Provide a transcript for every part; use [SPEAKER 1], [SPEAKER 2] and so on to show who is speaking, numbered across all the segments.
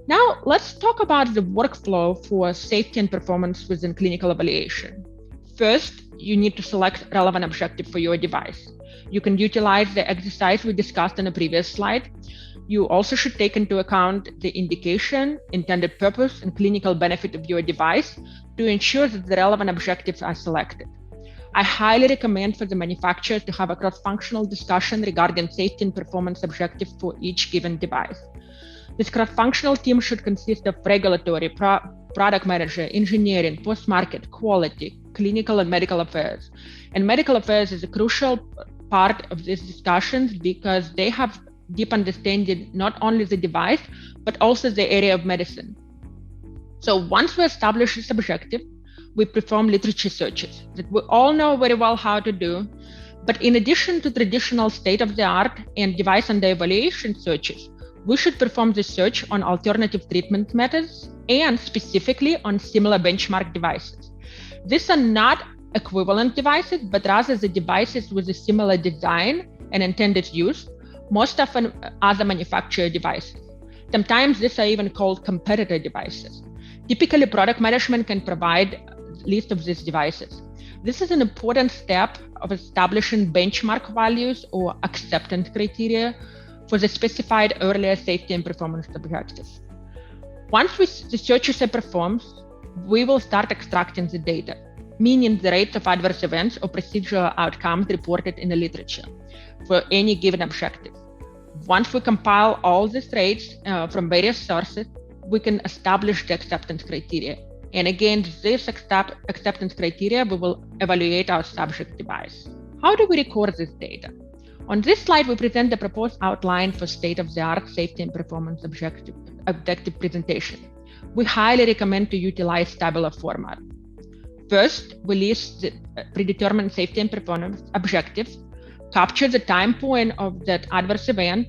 [SPEAKER 1] Now, let's talk about the workflow for safety and performance within clinical evaluation. First, you need to select relevant objective for your device. You can utilize the exercise we discussed in a previous slide. You also should take into account the indication, intended purpose, and clinical benefit of your device to ensure that the relevant objectives are selected. I highly recommend for the manufacturer to have a cross-functional discussion regarding safety and performance objectives for each given device. This cross-functional team should consist of regulatory, product manager, engineering, post-market, quality, clinical and medical affairs. And medical affairs is a crucial part of these discussions because they have deep understanding not only the device, but also the area of medicine. So once we establish this objective, we perform literature searches that we all know very well how to do. But in addition to traditional state-of-the-art and device under evaluation searches, we should perform the search on alternative treatment methods and specifically on similar benchmark devices. These are not equivalent devices, but rather the devices with a similar design and intended use, most often other manufacturer devices. Sometimes these are even called competitor devices. Typically, product management can provide a list of these devices. This is an important step of establishing benchmark values or acceptance criteria for the specified earlier safety and performance objectives. Once the searches are performed, we will start extracting the data, meaning the rates of adverse events or procedural outcomes reported in the literature for any given objective. Once we compile all these rates from various sources, we can establish the acceptance criteria. And against this acceptance criteria, we will evaluate our subject device. How do we record this data? On this slide, we present the proposed outline for state-of-the-art safety and performance objective presentation. We highly recommend to utilize tabular format. First, we list the predetermined safety and performance objectives, capture the time point of that adverse event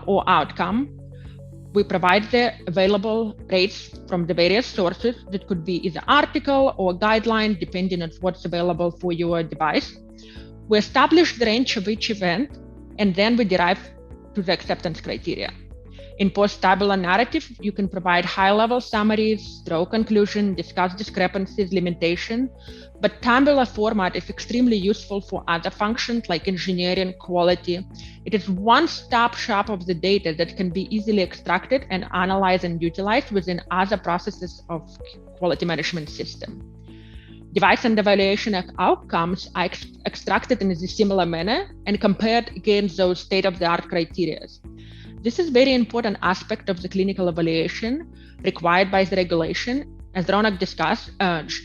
[SPEAKER 1] or outcome. We provide the available rates from the various sources that could be either article or guideline, depending on what's available for your device. We establish the range of each event, and then we derive to the acceptance criteria. In post-tabular narrative, you can provide high-level summaries, draw conclusion, discuss discrepancies, limitation, but tabular format is extremely useful for other functions like engineering, quality. It is one-stop shop of the data that can be easily extracted and analyzed and utilized within other processes of quality management system. Device and evaluation outcomes are extracted in a similar manner and compared against those state-of-the-art criteria. This is a very important aspect of the clinical evaluation required by the regulation. As Ronak discussed,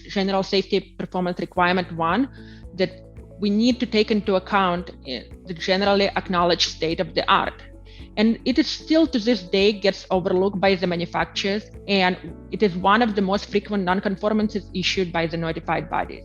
[SPEAKER 1] General Safety Performance Requirement 1, that we need to take into account the generally acknowledged state of the art. And it is still to this day gets overlooked by the manufacturers, and it is one of the most frequent non-conformances issued by the notified bodies.